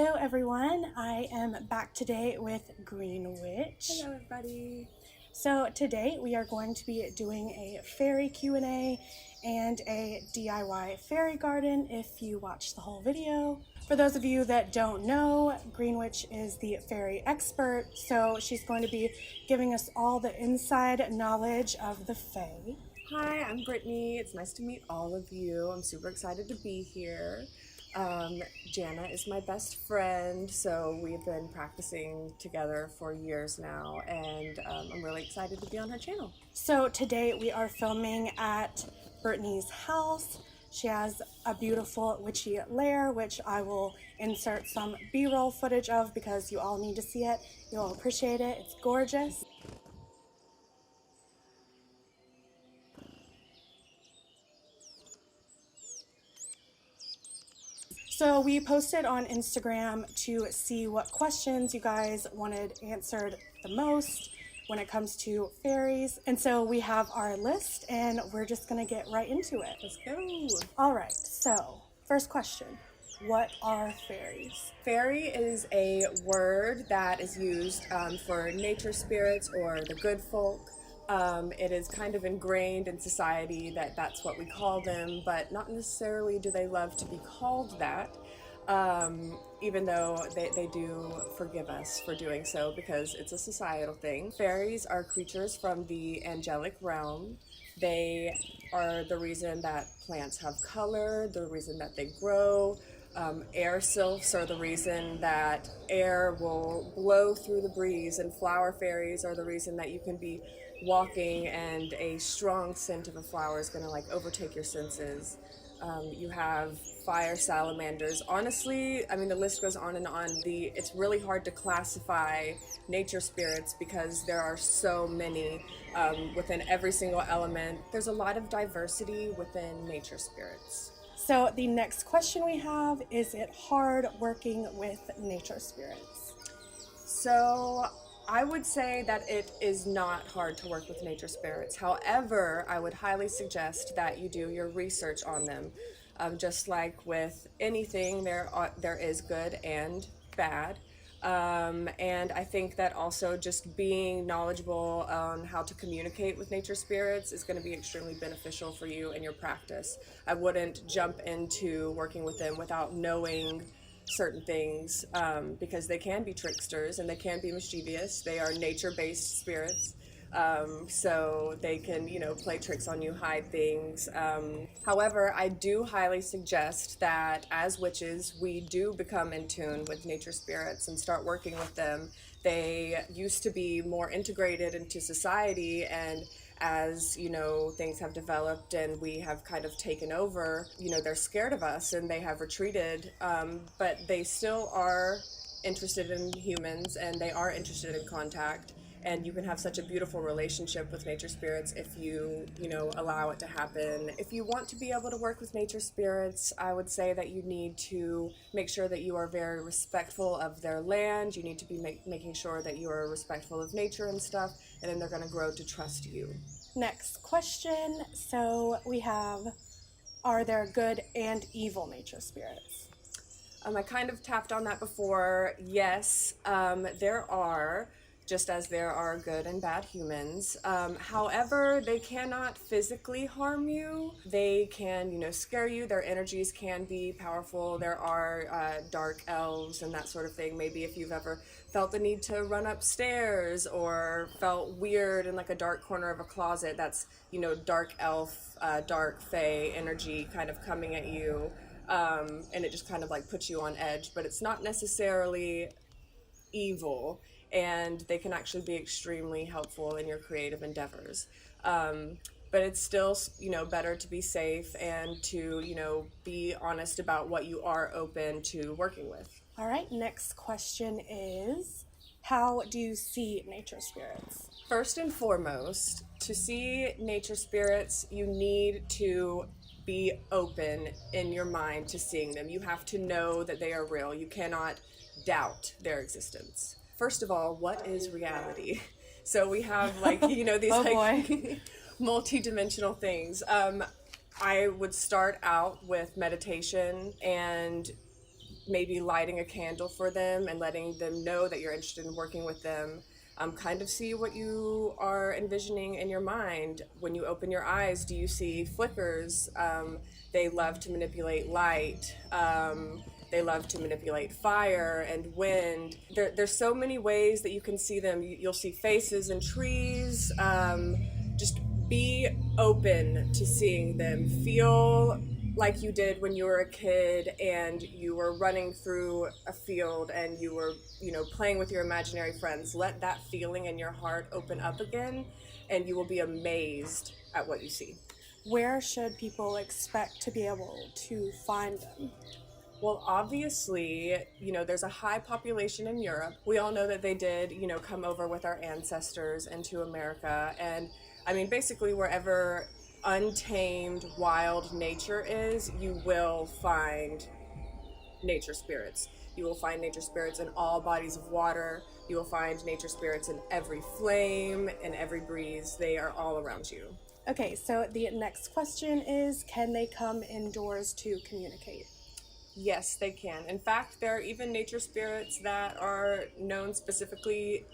Hello everyone, I am back today with Greenwitchx. Hello everybody. So today we are going to be doing a fairy Q&A and a DIY fairy garden if you watched the whole video. For those of you that don't know, Greenwitchx is the fairy expert, so she's going to be giving us all the inside knowledge of the fae. Hi, I'm Brittany. It's nice to meet all of you. I'm super excited to be here. Jana is my best friend, so we've been practicing together for years now, and I'm really excited to be on her channel. So today we are filming at Brittany's house. She has a beautiful witchy lair, which I will insert some B-roll footage of because you all need to see it. You'll appreciate it. It's gorgeous. So we posted on Instagram to see what questions you guys wanted answered the most when it comes to fairies. And so we have our list and we're just gonna get right into it. Let's go. All right, so first question, what are fairies? Fairy is a word that is used for nature spirits or the good folk. It is kind of ingrained in society that that's what we call them, but not necessarily do they love to be called that, even though they do forgive us for doing so because it's a societal thing. Fairies are creatures from the angelic realm. They are the reason that plants have color, the reason that they grow. Air sylphs are the reason that air will blow through the breeze, and flower fairies are the reason that you can be walking and a strong scent of a flower is going to like overtake your senses. You have fire salamanders. Honestly, I mean, the list goes on and on. It's really hard to classify nature spirits because there are so many within every single element. There's a lot of diversity within nature spirits. So the next question we have, is it hard working with nature spirits? So I would say that it is not hard to work with nature spirits. However, I would highly suggest that you do your research on them. Just like with anything, there is good and bad. And I think that also just being knowledgeable on how to communicate with nature spirits is going to be extremely beneficial for you in your practice. I wouldn't jump into working with them without knowing certain things because they can be tricksters and they can be mischievous. They are nature-based spirits. So they can, play tricks on you, hide things. However, I do highly suggest that as witches, we do become in tune with nature spirits and start working with them. They used to be more integrated into society, and as, things have developed and we have kind of taken over, they're scared of us and they have retreated, but they still are interested in humans and they are interested in contact. And you can have such a beautiful relationship with nature spirits if you, allow it to happen. If you want to be able to work with nature spirits, I would say that you need to make sure that you are very respectful of their land. You need to be making sure that you are respectful of nature and stuff, and then they're going to grow to trust you. Next question. So we have, are there good and evil nature spirits? I kind of tapped on that before. Yes, there are. Just as there are good and bad humans. However, they cannot physically harm you. They can, scare you. Their energies can be powerful. There are dark elves and that sort of thing. Maybe if you've ever felt the need to run upstairs or felt weird in like a dark corner of a closet, that's, dark elf, dark fae energy kind of coming at you. And it just kind of like puts you on edge, but it's not necessarily evil. And they can actually be extremely helpful in your creative endeavors. But it's still, better to be safe and to, be honest about what you are open to working with. All right, next question is, how do you see nature spirits? First and foremost, to see nature spirits, you need to be open in your mind to seeing them. You have to know that they are real. You cannot doubt their existence. First of all, what is reality? So we have these multi-dimensional things. I would start out with meditation and maybe lighting a candle for them and letting them know that you're interested in working with them. Kind of see what you are envisioning in your mind. When you open your eyes, do you see flickers? They love to manipulate light. They love to manipulate fire and wind. There's so many ways that you can see them. You'll see faces and trees. Just be open to seeing them. Feel like you did when you were a kid and you were running through a field and you were, playing with your imaginary friends. Let that feeling in your heart open up again, and you will be amazed at what you see. Where should people expect to be able to find them? Well, obviously, there's a high population in Europe. We all know that they did, come over with our ancestors into America. And I mean, basically, wherever untamed wild nature is, you will find nature spirits. You will find nature spirits in all bodies of water. You will find nature spirits in every flame, in every breeze. They are all around you. Okay, so the next question is, can they come indoors to communicate? Yes, they can. In fact, there are even nature spirits that are known specifically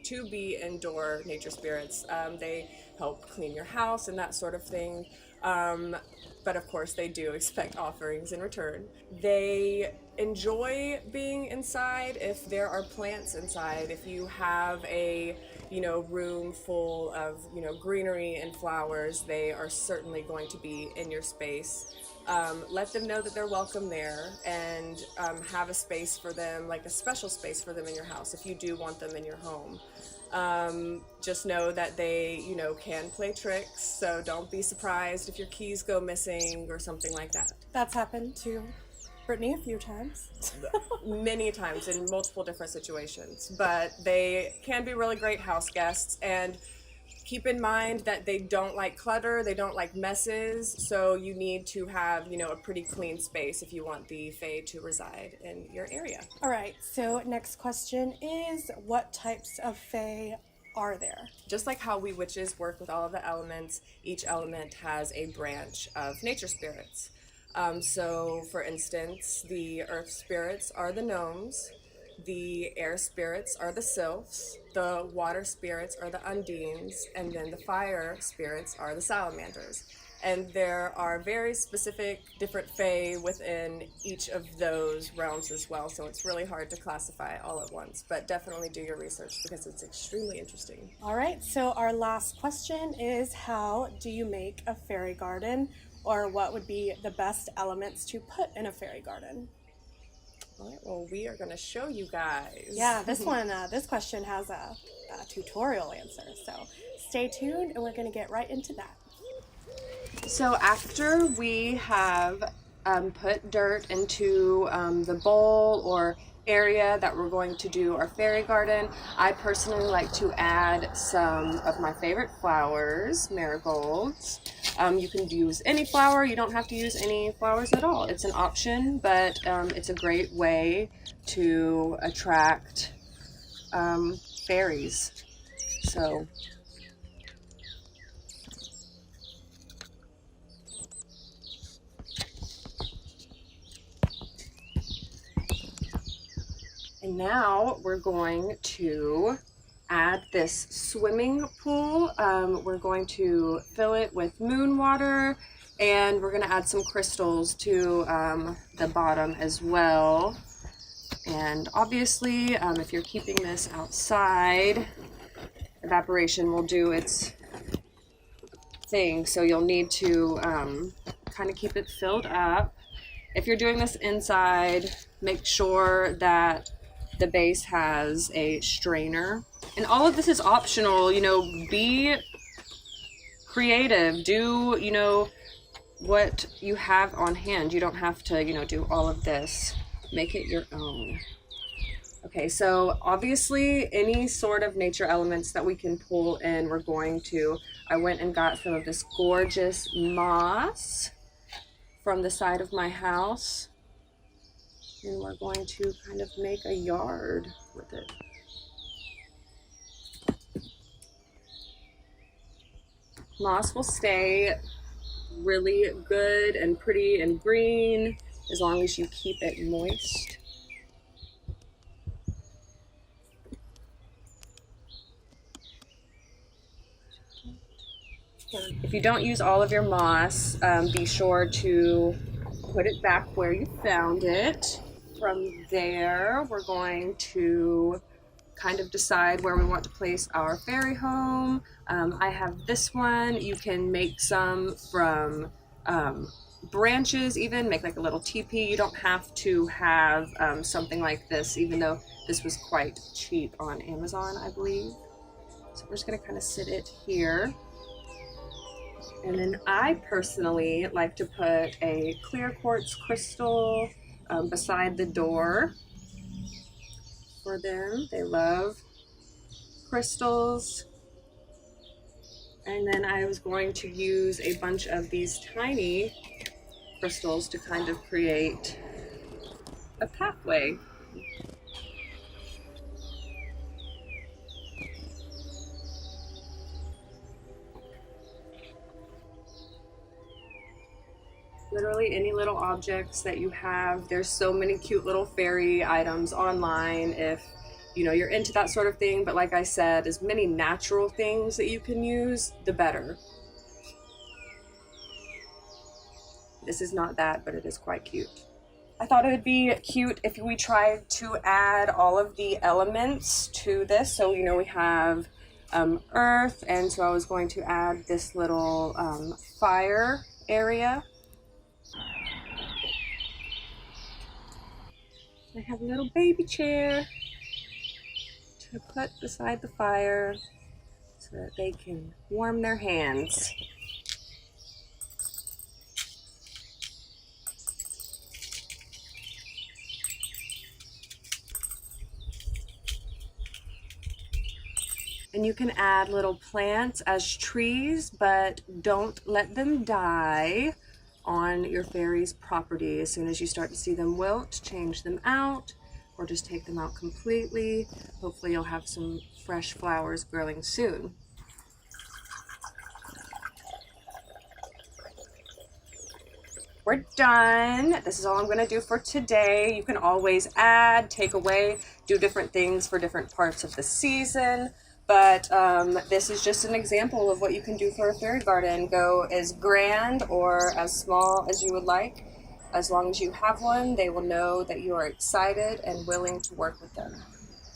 to be indoor nature spirits. They help clean your house and that sort of thing. But of course, they do expect offerings in return. They enjoy being inside if there are plants inside. If you have a room full of greenery and flowers, they are certainly going to be in your space. Let them know that they're welcome there, and have a space for them, like a special space for them in your house if you do want them in your home. Just know that they, can play tricks, so don't be surprised if your keys go missing or something like that. That's happened to Brittany a few times. Many times in multiple different situations, but they can be really great house guests. And keep in mind that they don't like clutter, they don't like messes, so you need to have, a pretty clean space if you want the Fae to reside in your area. All right, so next question is, what types of Fae are there? Just like how we witches work with all of the elements, each element has a branch of nature spirits. So, for instance, the earth spirits are the gnomes, the air spirits are the sylphs, the water spirits are the undines, and then the fire spirits are the salamanders. And there are very specific different fae within each of those realms as well, so it's really hard to classify all at once, but definitely do your research because it's extremely interesting. All right, so our last question is, how do you make a fairy garden, or what would be the best elements to put in a fairy garden? All right, well, we are going to show you guys. Yeah, this question has a tutorial answer, so stay tuned and we're going to get right into that. So after we have put dirt into the bowl or area that we're going to do our fairy garden, I personally like to add some of my favorite flowers, marigolds. You can use any flower. You don't have to use any flowers at all. It's an option, but it's a great way to attract fairies. So and now we're going to add this swimming pool. We're going to fill it with moon water, and we're going to add some crystals to the bottom as well. And obviously, if you're keeping this outside, evaporation will do its thing, so you'll need to kind of keep it filled up. If you're doing this inside, make sure that the base has a strainer. And all of this is optional, be creative, do, what you have on hand. You don't have to, do all of this. Make it your own. Okay, so obviously any sort of nature elements that we can pull in, we're going to. I went and got some of this gorgeous moss from the side of my house, and we're going to kind of make a yard with it. Moss will stay really good and pretty and green as long as you keep it moist. If you don't use all of your moss, be sure to put it back where you found it. From there, we're going to kind of decide where we want to place our fairy home. I have this one. You can make some from branches, even make like a little teepee. You don't have to have something like this, even though this was quite cheap on Amazon, I believe. So we're just gonna kind of sit it here. And then I personally like to put a clear quartz crystal beside the door for them. They love crystals. And then I was going to use a bunch of these tiny crystals to kind of create a pathway. Literally any little objects that you have. There's so many cute little fairy items online if you know you're into that sort of thing, but like I said, as many natural things that you can use, the better. This is not that, but it is quite cute. I thought it would be cute if we tried to add all of the elements to this. So you know we have earth, and so I was going to add this little fire area. I have a little baby chair to put beside the fire so that they can warm their hands. And you can add little plants as trees, but don't let them die on your fairy's property. As soon as you start to see them wilt, change them out, or just take them out completely. Hopefully you'll have some fresh flowers growing soon. We're done. This is all I'm gonna do for today. You can always add, take away, do different things for different parts of the season. But this is just an example of what you can do for a fairy garden. Go as grand or as small as you would like. As long as you have one, they will know that you are excited and willing to work with them.